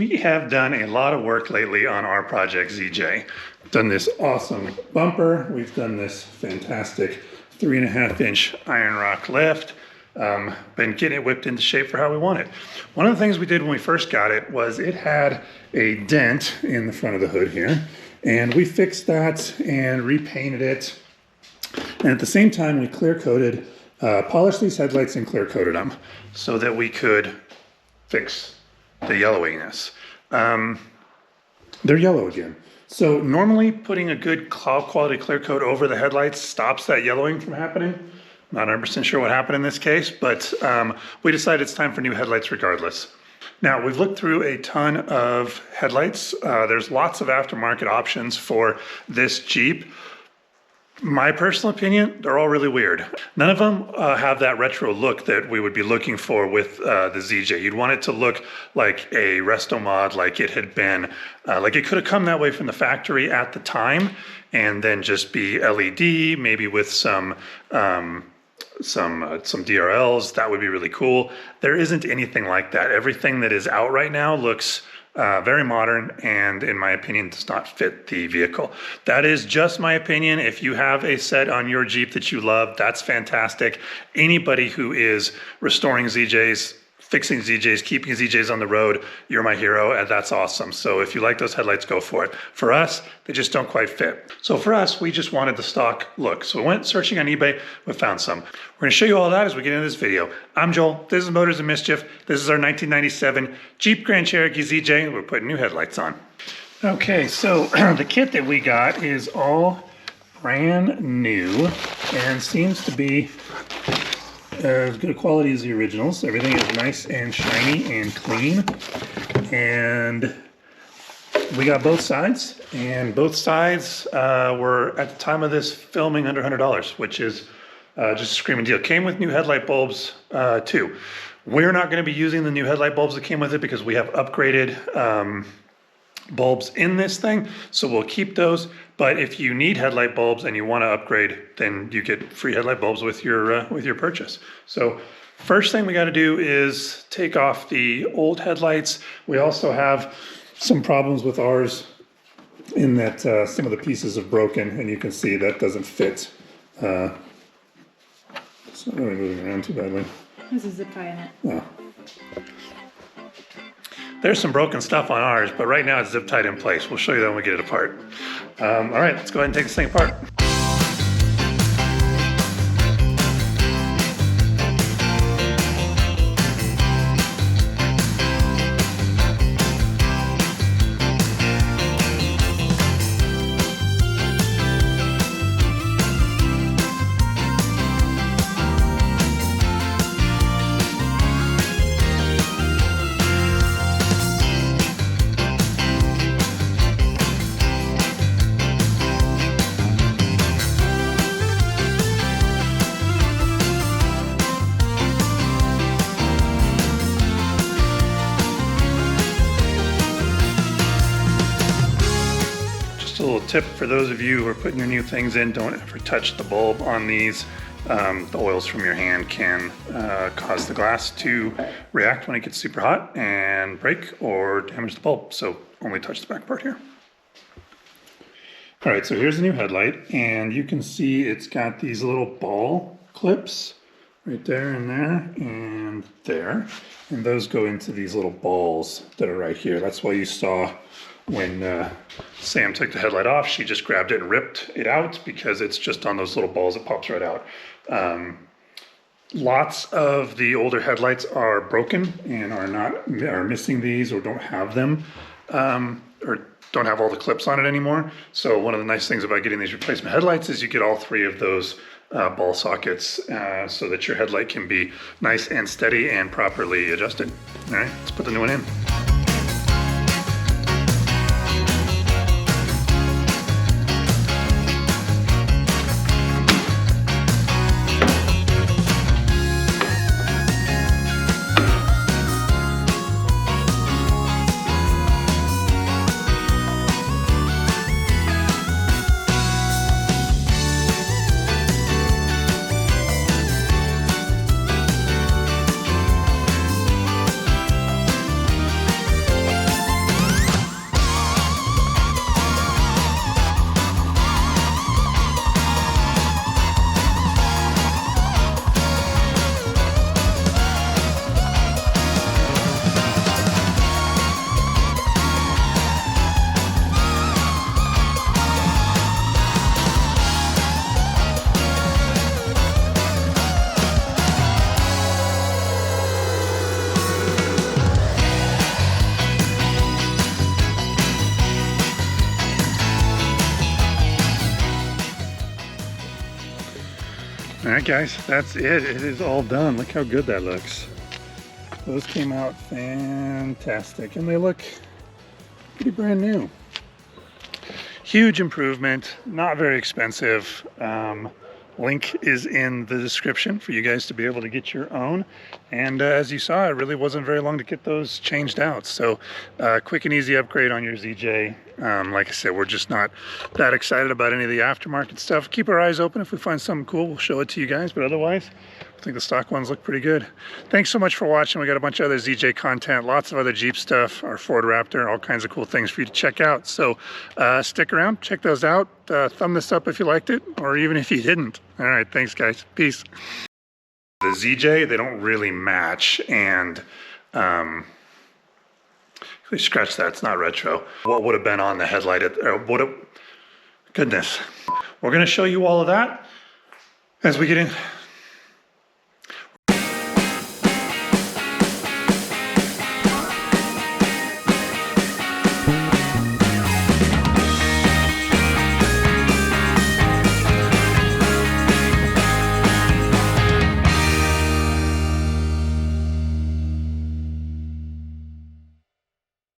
We have done a lot of work lately on our project ZJ. We've done this awesome bumper. We've done this fantastic 3.5-inch iron rock lift. Been getting it whipped into shape for how we want it. One of the things we did when we first got it was it had a dent in the front of the hood here. And we fixed that and repainted it. And at the same time, we clear coated, polished these headlights and clear coated them so that we could fix the yellowiness. They're yellow again. So normally putting a good quality clear coat over the headlights stops that yellowing from happening. Not 100% sure what happened in this case, but we decided it's time for new headlights regardless. Now, we've looked through a ton of headlights. There's lots of aftermarket options for this Jeep. My personal opinion, they're all really weird. None of them have that retro look that we would be looking for with the ZJ. You'd want it to look like a resto mod, like it had been, like it could have come that way from the factory at the time, and then just be LED, maybe with some DRLs. That would be really cool. There isn't anything like that. Everything that is out right now looks very modern and, in my opinion, does not fit the vehicle. That is just my opinion. If you have a set on your Jeep that you love, that's fantastic. Anybody who is restoring ZJs, fixing ZJs, keeping ZJs on the road, you're my hero, and that's awesome. So if you like those headlights, go for it. For us, they just don't quite fit. So for us, we just wanted the stock look. So we went searching on eBay, we found some. We're gonna show you all that as we get into this video. I'm Joel, this is Motors and Mischief. This is our 1997 Jeep Grand Cherokee ZJ. We're putting new headlights on. Okay, so the kit that we got is all brand new and seems to be as good a quality as the originals. Everything is nice and shiny and clean. And we got both sides, and both sides were, at the time of this filming, under $100, which is just a screaming deal. Came with new headlight bulbs too. We're not going to be using the new headlight bulbs that came with it because we have upgraded bulbs in this thing, so we'll keep those. But if you need headlight bulbs and you want to upgrade, then you get free headlight bulbs with your purchase. So first thing we got to do is take off the old headlights. We also have some problems with ours in that some of the pieces have broken, and you can see that doesn't fit. It's not really moving around too badly. There's a zip tie in it. Oh. There's some broken stuff on ours, but right now it's zip tied in place. We'll show you that when we get it apart. All right, let's go ahead and take this thing apart. A little tip for those of you who are putting your new things in: don't ever touch the bulb on these. The oils from your hand can cause the glass to react when it gets super hot and break or damage the bulb. So only touch the back part here. All right, so here's the new headlight, and you can see it's got these little ball clips right there and there and there. And those go into these little balls that are right here. That's why you saw when Sam took the headlight off, she just grabbed it and ripped it out, because it's just on those little balls. It pops right out. Lots of the older headlights are broken and are missing these, or don't have them, or don't have all the clips on it anymore. So one of the nice things about getting these replacement headlights is you get all three of those ball sockets so that your headlight can be nice and steady and properly adjusted. All right, let's put the new one in. right, guys, that's it. It is all done. Look how good that looks. Those came out fantastic, and they look pretty brand new. Huge improvement, not very expensive. Link is in the description for you guys to be able to get your own. And as you saw, it really wasn't very long to get those changed out. So quick and easy upgrade on your ZJ. Like I said, we're just not that excited about any of the aftermarket stuff. Keep our eyes open. If we find something cool, we'll show it to you guys. But otherwise, I think the stock ones look pretty good. Thanks so much for watching. We got a bunch of other ZJ content, lots of other Jeep stuff, our Ford Raptor, all kinds of cool things for you to check out. So stick around, check those out. Thumb this up if you liked it, or even if you didn't. All right, thanks guys, peace. The ZJ, they don't really match, and scratch that, it's not retro. What would have been on the headlight, goodness. We're gonna show you all of that as we get in.